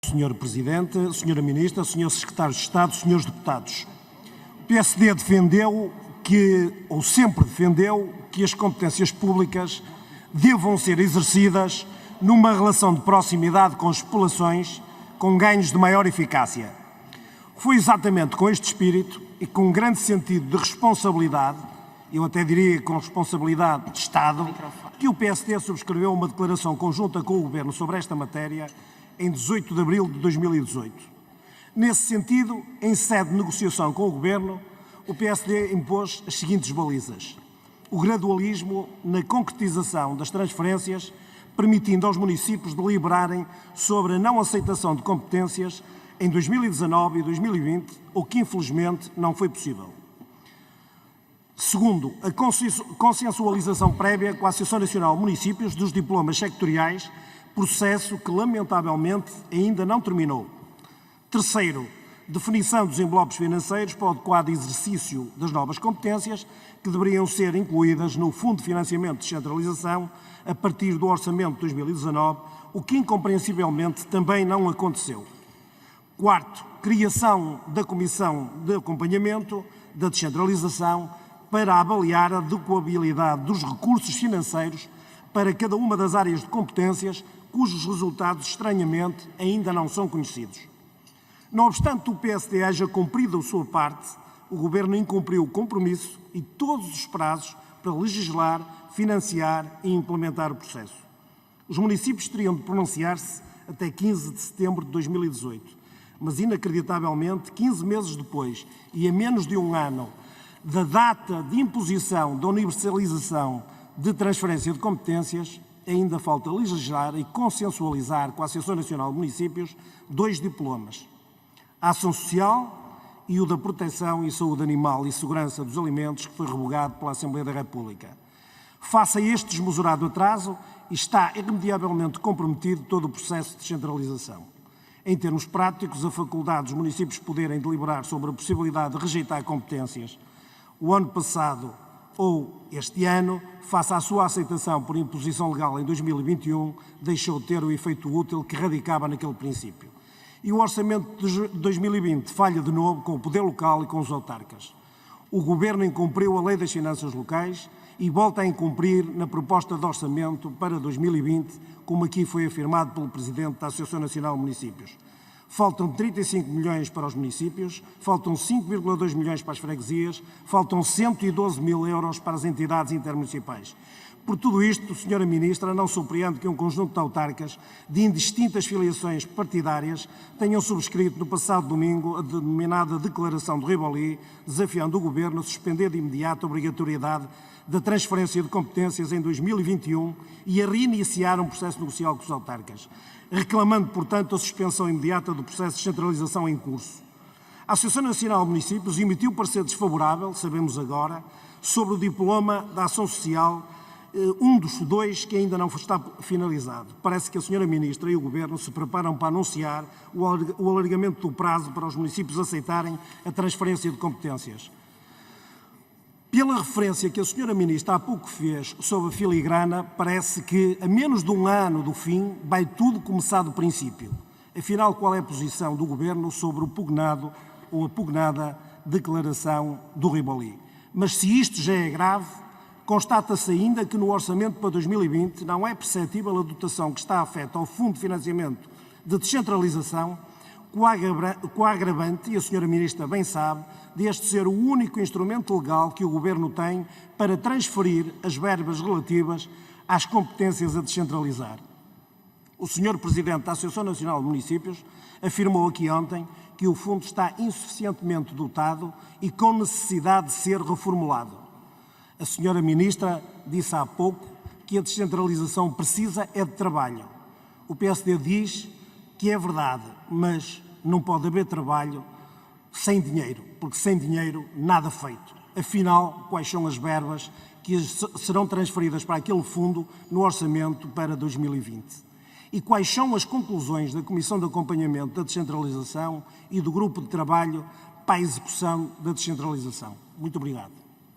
Senhor Presidente, Senhora Ministra, Senhor Secretário de Estado, Senhores Deputados. O PSD defendeu ou sempre defendeu, que as competências públicas devam ser exercidas numa relação de proximidade com as populações, com ganhos de maior eficácia. Foi exatamente com este espírito e com um grande sentido de responsabilidade, eu até diria com responsabilidade de Estado, que o PSD subscreveu uma declaração conjunta com o Governo sobre esta matéria em 18 de abril de 2018. Nesse sentido, em sede de negociação com o Governo, o PSD impôs as seguintes balizas: o gradualismo na concretização das transferências, permitindo aos municípios deliberarem sobre a não aceitação de competências em 2019 e 2020, o que infelizmente não foi possível. Segundo, a consensualização prévia com a Associação Nacional de Municípios dos diplomas sectoriais, processo que lamentavelmente ainda não terminou. Terceiro, definição dos envelopes financeiros para o adequado exercício das novas competências que deveriam ser incluídas no Fundo de Financiamento de Descentralização a partir do Orçamento de 2019, o que incompreensivelmente também não aconteceu. Quarto, criação da Comissão de Acompanhamento da Descentralização para avaliar a adequabilidade dos recursos financeiros para cada uma das áreas de competências cujos resultados, estranhamente, ainda não são conhecidos. Não obstante o PSD haja cumprido a sua parte, o Governo incumpriu o compromisso e todos os prazos para legislar, financiar e implementar o processo. Os municípios teriam de pronunciar-se até 15 de setembro de 2018, mas inacreditavelmente, 15 meses depois e a menos de um ano da data de imposição da universalização de transferência de competências, ainda falta legislar e consensualizar com a Associação Nacional de Municípios dois diplomas: a Ação Social e o da Proteção e Saúde Animal e Segurança dos Alimentos, que foi revogado pela Assembleia da República. Face a este desmesurado atraso, está irremediavelmente comprometido todo o processo de descentralização. Em termos práticos, a faculdade dos municípios poderem deliberar sobre a possibilidade de rejeitar competências o ano passado ou este ano, face à sua aceitação por imposição legal em 2021, deixou de ter o efeito útil que radicava naquele princípio. E o orçamento de 2020 falha de novo com o poder local e com os autarcas. O Governo incumpriu a Lei das Finanças Locais e volta a incumprir na proposta de orçamento para 2020, como aqui foi afirmado pelo Presidente da Associação Nacional de Municípios. Faltam 35 milhões para os municípios, faltam 5,2 milhões para as freguesias, faltam 112 mil euros para as entidades intermunicipais. Por tudo isto, Sra. Ministra, não surpreende que um conjunto de autarcas de indistintas filiações partidárias tenham subscrito no passado domingo a denominada Declaração de Rivoli, desafiando o Governo a suspender de imediato a obrigatoriedade da transferência de competências em 2021 e a reiniciar um processo negocial com os autarcas, reclamando, portanto, a suspensão imediata do processo de descentralização em curso. A Associação Nacional de Municípios emitiu parecer desfavorável, sabemos agora, sobre o diploma da Ação Social, um dos dois que ainda não está finalizado. Parece que a Sra. Ministra e o Governo se preparam para anunciar o alargamento do prazo para os municípios aceitarem a transferência de competências. Pela referência que a Sra. Ministra há pouco fez sobre a filigrana, parece que, a menos de um ano do fim, vai tudo começar do princípio. Afinal, qual é a posição do Governo sobre o pugnado ou a pugnada declaração do Rivoli? Mas se isto já é grave, constata-se ainda que no orçamento para 2020 não é perceptível a dotação que está afeta ao Fundo de Financiamento de Descentralização, com a agravante, e a Sra. Ministra bem sabe, deste ser o único instrumento legal que o Governo tem para transferir as verbas relativas às competências a descentralizar. O Sr. Presidente da Associação Nacional de Municípios afirmou aqui ontem que o fundo está insuficientemente dotado e com necessidade de ser reformulado. A Sra. Ministra disse há pouco que a descentralização precisa é de trabalho. O PSD diz que é verdade, mas não pode haver trabalho sem dinheiro, porque sem dinheiro nada feito. Afinal, quais são as verbas que serão transferidas para aquele fundo no orçamento para 2020? E quais são as conclusões da Comissão de Acompanhamento da Descentralização e do Grupo de Trabalho para a Execução da Descentralização? Muito obrigado.